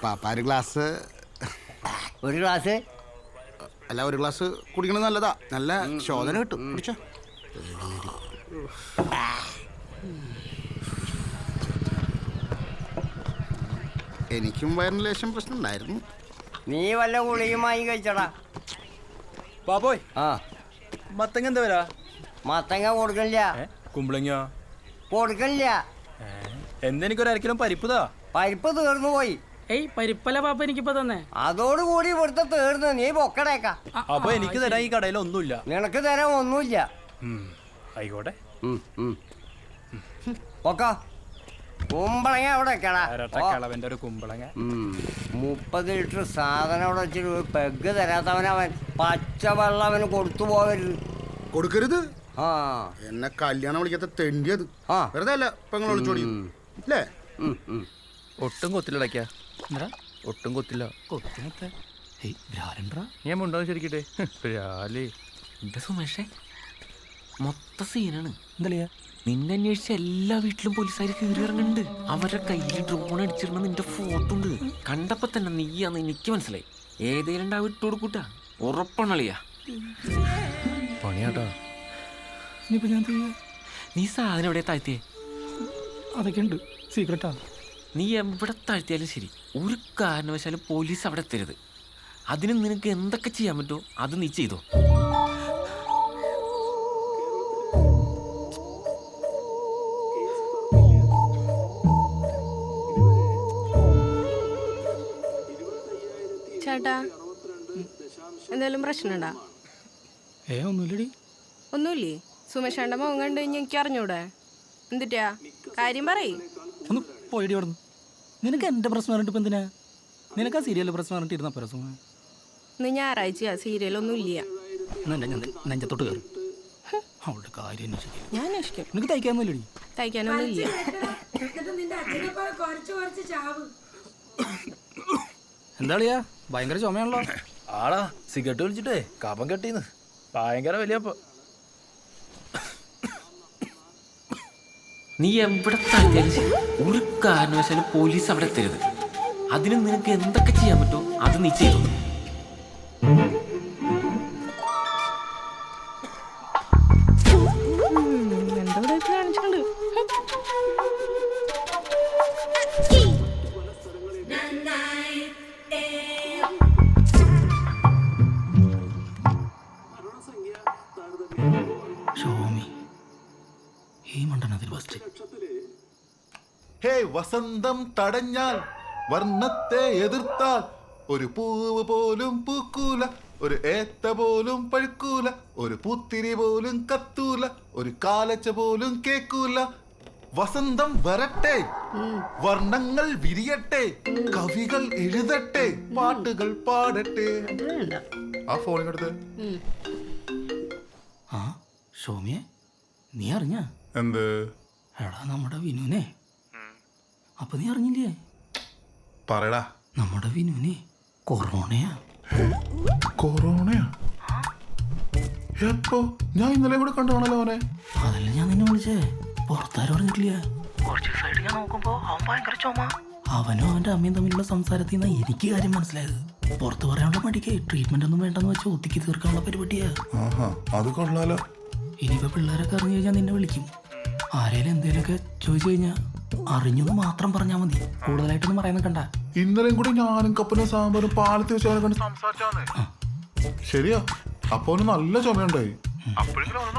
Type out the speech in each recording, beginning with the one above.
പാപ്പാ ഒരു ഗ്ലാസ് അല്ല, ഒരു ഗ്ലാസ് കുടിക്കണത് നല്ലതാ. നല്ല ശോധന കിട്ടും. കുടിച്ചോ. എനിക്കും വയറിന് ലേശം പ്രശ്നം ഉണ്ടായിരുന്നു. നീ വല്ല ഗുളികയുമായി കഴിച്ചടാ. പാപ്പോയ്, ആ മത്തങ്ങ എന്താ വരാ? മത്തങ്ങ കൊടുക്കണില്ല. കുമ്പളങ്ങ കൊടുക്കണില്ല. എന്തെനിക്കൊരു അരക്കിലും പരിപ്പുതാ. പരിപ്പ് തീർന്നു പോയി. ഏയ് പരിപ്പല്ല പാപ്പ എനിക്കിപ്പോ തന്നെ. അതോടുകൂടി ഇവിടുത്തെ തീർന്ന്. നീ പൊക്കടേക്ക. അപ്പൊ എനിക്ക് തരാൻ ഈ കടയിൽ ഒന്നുമില്ല. നിനക്ക് തരാൻ ഒന്നുമില്ല. ആയിക്കോട്ടെ. പൊക്ക. കുമ്പളങ്ങ അവിടെ വെക്കടാ. കളവന്റെ ഒരു കുമ്പളങ്ങ. 30 ലിറ്റർ സാധനം അവിടെ വെച്ചിട്ട് ഒരു പെഗ് തരാത്തവനവൻ പച്ചവെള്ളം അവന് കൊടുത്തു പോകരുത്. കൊടുക്കരുത്. ആ എന്നെ കല്യാണം വിളിക്കാത്ത തെണ്ടിയത്. വെറുതെ അല്ല പെങ്ങൾ വിളിച്ചോടി അല്ലേ? ഒട്ടും കൊത്തില്ലടയ്ക്കാ. ഒട്ടും കൊത്തില്ല. ഞാൻ മുണ്ടോ ശരിക്കട്ടെ. എന്താ സുമേഷേ, മൊത്ത സീനാണ്. എന്താ നിന്നെ അന്വേഷിച്ച എല്ലാ വീട്ടിലും പോലീസുകാർ കയറി ഇറങ്ങുന്നുണ്ട്. അവരുടെ കയ്യിൽ ഡ്രോൺ അടിച്ചിരുന്ന നിന്റെ ഫോട്ടോ ഉണ്ട്. കണ്ടപ്പോ തന്നെ നീയാന്ന് എനിക്ക് മനസ്സിലായി. ഏതേലും ഇട്ട് കൊടുക്കൂട്ടാ, ഉറപ്പണളിയാ. പണിയാട്ടാ. നീ സാധനം എവിടെ താഴ്ത്തിയേ? അതൊക്കെ ഉണ്ട്, സീക്രട്ടാ. നീ എവിടെ താഴ്ത്തിയാലും ശരി, ഒരു കാരണവശാലും പോലീസ് അവിടെ എത്തരുത്. അതിന് നിനക്ക് എന്തൊക്കെ ചെയ്യാൻ പറ്റുമോ അത് നീ ചെയ്തോ. ചേട്ടാ, എന്തെങ്കിലും പ്രശ്നമുണ്ടാ? ഒന്നുമില്ലടി. ഒന്നുമില്ലേ? സുമേഷേണ്ട മുഖം കണ്ടു കഴിഞ്ഞാൽ എനിക്ക് അറിഞ്ഞൂടെ? എന്തിട്ടാ കാര്യം പറയ്. ഒന്ന് പോയിടി അവിടെ. നിനക്ക് എൻ്റെ പ്രശ്നം പറഞ്ഞിട്ട് ഇപ്പം എന്തിനാ? നിനക്ക് ആ സീരിയലിൽ പ്രശ്നം പറഞ്ഞിട്ട് ഇരുന്ന പ്രശ്നം. ഇന്ന് ഞായറാഴ്ച സീരിയലൊന്നും ഇല്ല. നെഞ്ചത്തോട്ട് കയറി അവളുടെ കാര്യം അന്വേഷിക്കും. ഞാൻ അന്വേഷിക്കും. നിനക്ക് തയ്ക്കാനൊന്നുമില്ലടി. തയ്ക്കാനൊന്നും ഇല്ല. എന്താളിയാ, ഭയങ്കര ചുമയാണല്ലോ. ആളാ സിഗരറ്റ് വലിച്ചിട്ടേ കപം കെട്ടീന്ന്. ഭയങ്കര വലിയപ്പോ. നീ എവിടെ താഴ്ത്തിയാലും ശരി, ഒരു കാരണവശാലും പോലീസ് അവിടെ എത്തരുത്. അതിന് നിനക്ക് എന്തൊക്കെ ചെയ്യാൻ പറ്റുമോ അത് നീ ചെയ്തോ. എന്തോ കാണിച്ചിട്ടുണ്ട്. വസന്തം തടഞ്ഞാൽ വർണ്ണത്തെ എതിർത്താൽ ഒരു പൂവ് പോലും പൂക്കൂല, ഒരു ഏത്ത പോലും പഴുക്കൂല, ഒരു പൂത്തിരി പോലും കത്തൂല, ഒരു കാലച്ച പോലും കേക്കൂല. വസന്തം വരട്ടെ, വർണ്ണങ്ങൾ വിരിയട്ടെ, കവികൾ എഴുതട്ടെ, പാട്ടുകൾ പാടട്ടെ. ആ ഫോണിനടുത്ത് ഷോമിയെ നീ അറിഞ്ഞ എന്ത്? എടാ നമ്മുടെ വിനുവിനെ. അപ്പൊ നീ അറിഞ്ഞില്ലേ? പറയടാ. നമ്മുടെ വിനുവിനെ കൊറോണയാ. കൊറോണയാ? എപ്പോ? ഞാൻ ഇന്നലെ കൂടെ കണ്ടാണല്ലോ അവനെ. അതല്ല ഞാൻ നിന്നെ വിളിച്ചേ, പുറത്താരും അറിഞ്ഞിട്ടില്ല. കുറച്ച് ദിവസമായിട്ട് ഞാൻ നോക്കുമ്പോ അവൻ ഭയങ്കര ചുമ. അവനും അവന്റെ അമ്മയും തമ്മിലുള്ള സംസാരത്തിൽ നിന്നാ എനിക്ക് കാര്യം മനസ്സിലായത്. പുറത്ത് പറയാനുള്ള മടിക്ക് ട്രീറ്റ്മെന്റ് ഒന്നും വേണ്ടെന്ന് വെച്ചാൽ ഒത്തിക്ക് തീർക്കാനുള്ള പരിപാടിയാ. അത് കൊള്ളാലോ. ഇനിയിപ്പോ പിള്ളേരൊക്കെ അറിഞ്ഞു കഴിഞ്ഞാൽ നിന്നെ വിളിക്കും. ആരേലും എന്തേലുമൊക്കെ ചോദിച്ചു കഴിഞ്ഞാൽ അറിഞ്ഞെന്ന് മാത്രം പറഞ്ഞാൽ മതി, കൂടുതലായിട്ടൊന്നും പറയാൻ കണ്ട. ഇന്നലെയും കൂടി ഞാനും കപ്പനും സാമ്പാറും പാലത്ത് വെച്ചവനെ കണ്ട് സംസാരിച്ചാന്നേ. ശരിയാ, അപ്പൊ നല്ല ചുമയുണ്ടായി.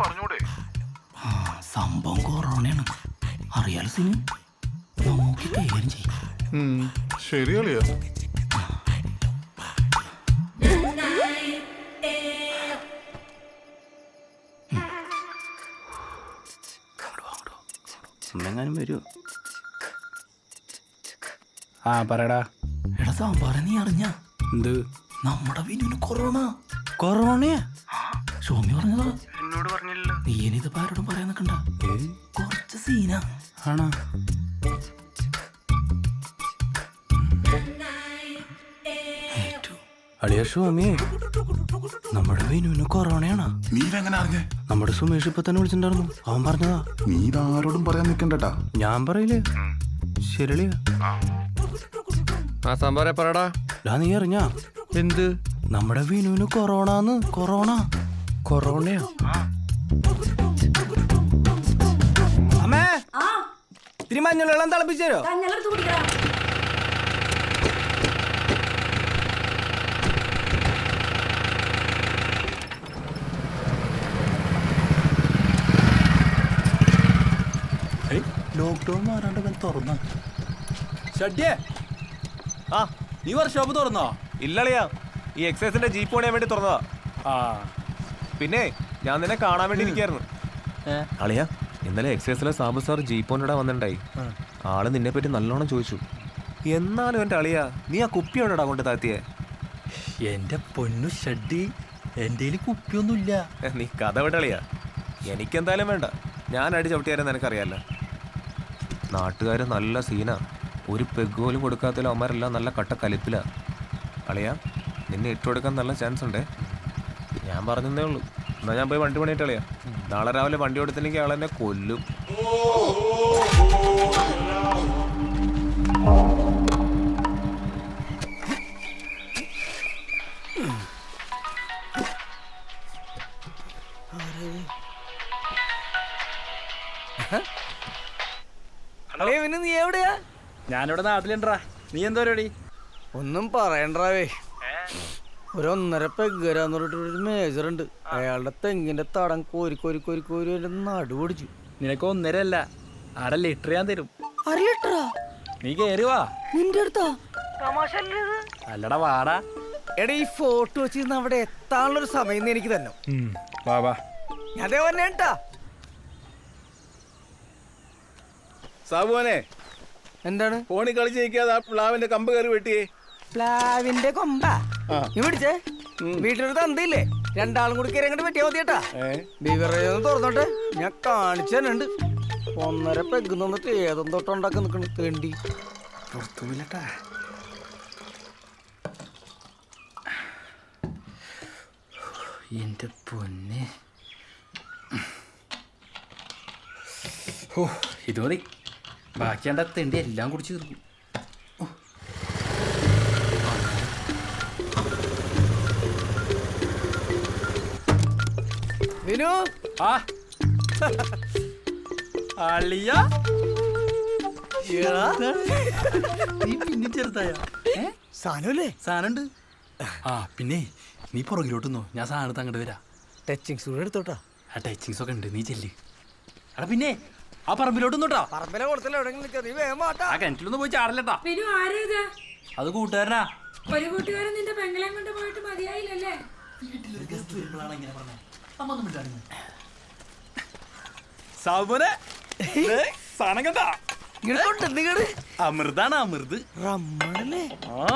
പറഞ്ഞൂടെ? സംഭവം കൊറോണയാണ്, അറിയാലോ സിന്. നോക്കി കൈകാര്യം ചെയ്യും. ശരിയല്ലയോ? എങ്ങാനും വരുമോ? പറയടാ. എടാ സാമ്പാറ, നീ അറിഞ്ഞ എന്ത്? നമ്മുടെ വിനുവിന് കൊറോണ. കൊറോണയാ? ഷോമി പറഞ്ഞതാ. എന്നോട് പറഞ്ഞില്ലല്ലോ. നീ ഇനിയിപ്പോ ആരോടും പറയാൻ നിൽക്കണ്ട, കുറച്ച് സീനാ. ആണോ? അളിയ ഷോമി, നമ്മുടെ വിനുവിന് കൊറോണയാണോ? നീ എങ്ങനെ അറിഞ്ഞേ? നമ്മുടെ സുമേഷ് ഇപ്പൊ തന്നെ വിളിച്ചിട്ടുണ്ടായിരുന്നു, അവൻ പറഞ്ഞതാ. നീ ഇതാരോടും പറയാൻ നിൽക്കണ്ടട്ടാ. ഞാൻ പറയില്ലേ. ശരിയാ. ആ സംഭവം പറടാ. നീ അറിഞ്ഞ എന്ത്? നമ്മുടെ വിനുവിന് കൊറോണ. കൊറോണയോ? അമ്മേ ഇത്തിരി മഞ്ഞളെല്ലാം തിളപ്പിച്ചോ. ലോക്ക്ഡൌൺ മാറാണ്ട് തുറന്ന ഷഡ്യേ. ആ നീ വർക്ക്ഷോപ്പ് തുറന്നോ? ഇല്ലളിയാ, ഈ എക്സൈസിന്റെ ജീപ്പ് പണിയാൻ വേണ്ടി തുറന്നതാ. ആ പിന്നെ ഞാൻ നിന്നെ കാണാൻ വേണ്ടി ഇരിക്കായിരുന്നു. അളിയാ, ഇന്നലെ എക്സൈസിലെ സാബു സാർ ജീപ്പോണിടെ വന്നിട്ടുണ്ടായി. ആള് നിന്നെ പറ്റി നല്ലോണം ചോദിച്ചു. എന്നാലും എൻ്റെ അളിയാ, നീ ആ കുപ്പി എവിടെടാ കൊണ്ട് താത്തിയെ? എന്റെ പൊന്നു ഷഡ്ഡി, എന്റെ കുപ്പിയൊന്നുമില്ല. നീ കഥ വിടളിയാ. എനിക്കെന്തായാലും വേണ്ട, ഞാൻ അടി ചവിട്ടിയാരെന്ന് എനിക്കറിയാല്ല. നാട്ടുകാർ നല്ല സീനാ. ഒരു പെഗ് പോലും കൊടുക്കാത്തതിലും അവന്മാരെല്ലാം നല്ല കട്ട കലിപ്പിലാ. അളിയാ, നിന്നെ ഇട്ടുകൊടുക്കാൻ നല്ല ചാൻസ് ഉണ്ടേ. ഞാൻ പറഞ്ഞതേ ഉള്ളൂ. എന്നാൽ ഞാൻ പോയി വണ്ടി പണിയിട്ട് കളിയാ. നാളെ രാവിലെ വണ്ടി കൊടുത്തില്ലെങ്കിൽ ആളെന്നെ കൊല്ലും. നീ എവിടെയാ? ഞാനിവിടെ നാട്ടിലുണ്ടാ. നീ എന്താ പരിപാടി? ഒന്നും പറയണ്ടാവേ. ഒരു 1.5 പെഗ്ഗരാന്ന് പറഞ്ഞിട്ടൊരു മേജർ ഉണ്ട്. അയാളുടെ തെങ്ങിന്റെ തടം കോരി നടു പൊടിച്ചു. നിനക്ക് 1.5 അല്ല, 1/2 ലിറ്റർ ഞാൻ തരും. 1/2 ലിറ്ററാ? നീ കേറി വാ. നിന്റെ അടുത്താ? അല്ലടാ വാടാ. എടാ, ഈ ഫോട്ടോ വെച്ചിരുന്ന് അവിടെ എത്താനുള്ളൊരു സമയം എനിക്ക് തന്നെ. വാ വാ. ഞാൻ വന്നേട്ടാ. സാബുവനെ, എന്താണ്? ഫോണിൽ കളിച്ച് നിൽക്കാതെ പ്ലാവിന്റെ കമ്പ് കയറി വെട്ടിയേ. പ്ലാവിന്റെ കൊമ്പ നീ പിടിച്ചേ. വീട്ടിലൊരു തന്തയില്ലേ, 2 ആളും കൂടി കയറി അങ്ങോട്ട് പറ്റിയാ മതിയേട്ടാ. ബിവറേജ് തുറന്നോട്ടെ, ഞാൻ കാണിച്ചു തന്നുണ്ട്. 1.5 പെഗ് നിന്നിട്ട് ഏതും തൊട്ടുണ്ടാക്കി നിൽക്കണ തേണ്ടി പുറത്തുമില്ലട്ടാ. എന്റെ പൊന്നെ, ഇത് മതി. ബാക്കി എൻ്റെ തെണ്ടി എല്ലാം കുടിച്ച് തീർക്കും. വിനു, ആ അളിയ, നീ പിന്നെ ചെറുതായ സാധനല്ലേ? സാധനമുണ്ട്. ആ പിന്നെ നീ പുറകിലോട്ടുന്നോ, ഞാൻ സാധനത്ത് അങ്ങോട്ട് വരാം. ടച്ചിങ്സ് കൂടെ എടുത്തോട്ടാ. ആ ടച്ചിങ്സ് ഒക്കെ ഉണ്ട്, നീ ചെല്ല്. എടാ പിന്നെ ആ പറമ്പിലോട്ടൊന്നോട്ടാ. പറമ്പിലെ കൊടുത്തല്ലോ, എവിടെയെങ്കിലും നീ വേഗം മാട്ടാ. ആ കിണറ്റിലൊന്നും പോയി ചാടല്ലട്ടാ. അത് കൂട്ടുകാരനാ. ഒരു കൂട്ടുകാരൻ നിന്റെ പെങ്ങളെ കൊണ്ട് പോയിട്ട് മതിയായില്ലല്ലേ? സാബുനെ സാധനം കണ്ടാ? അമൃതാണ്, അമൃത്. റമ്മണല്ലേ? ആ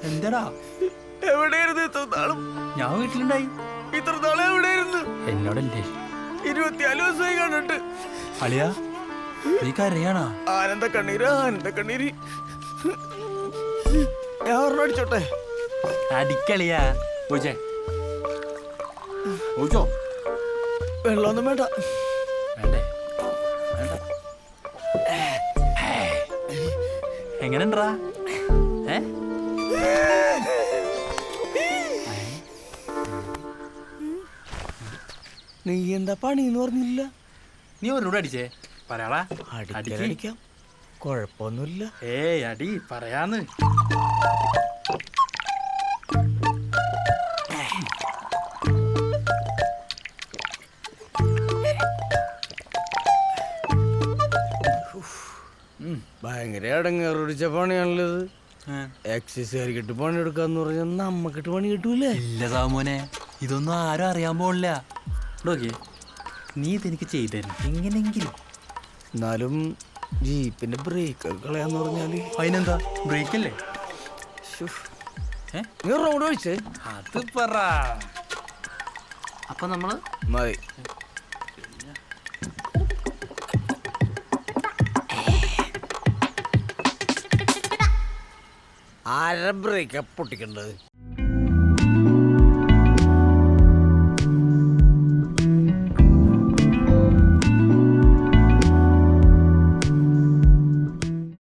എന്താടാ? എവിടെയായിരുന്നു ഇത്ര നാളും? ഞാൻ വീട്ടിലുണ്ടായി. ഇത്ര നാളും എവിടെയായിരുന്നു? എന്നോടല്ലേ? 24 ദിവസമായി കണ്ടിട്ട്. അളിയാ, നീ കരയാണാ? ആനന്ദ കണ്ണീര്. ഞാൻ ഒരെണ്ണം അടിച്ചോട്ടെ? അടിക്കളിയാ. ഓച്ചോ വെള്ളമൊന്നും വേണ്ട. വേണ്ടേ? വേണ്ട. എങ്ങനെണ്ടാ? നീ എന്താ പണിന്ന് പറഞ്ഞില്ല? നീ ഒരോട് അടിച്ചേ പറയാടാ. അടിക്കാം, കുഴപ്പമൊന്നുമില്ല. ഏയ് അടി പറയാന്ന്. ഭയങ്കര അടങ്ങേറിച്ച പണിയാണല്ലത്. എക്സസൈസുകാരിക്കിട്ട് പണി എടുക്കാന്ന് പറഞ്ഞാൽ നമ്മക്കിട്ട് പണി കിട്ടൂലേ? ഇല്ല സാമോനെ, ഇതൊന്നും ആരും അറിയാൻ പോണില്ല. നോക്കിയേ, നീ ഇതെനിക്ക് ചെയ്തരുന്നു എങ്ങനെങ്കിലും. എന്നാലും ജീപ്പിന്റെ ബ്രേക്ക് കളയാന്ന് പറഞ്ഞാല് അതിനെന്താ? ബ്രേക്കല്ലേ? നീ റോഡ് ഒഴിച്ചേ. അത് പറ. അപ്പൊ നമ്മള് മതി. ആര ബ്രേക്കാ പൊട്ടിക്കണ്ടത്?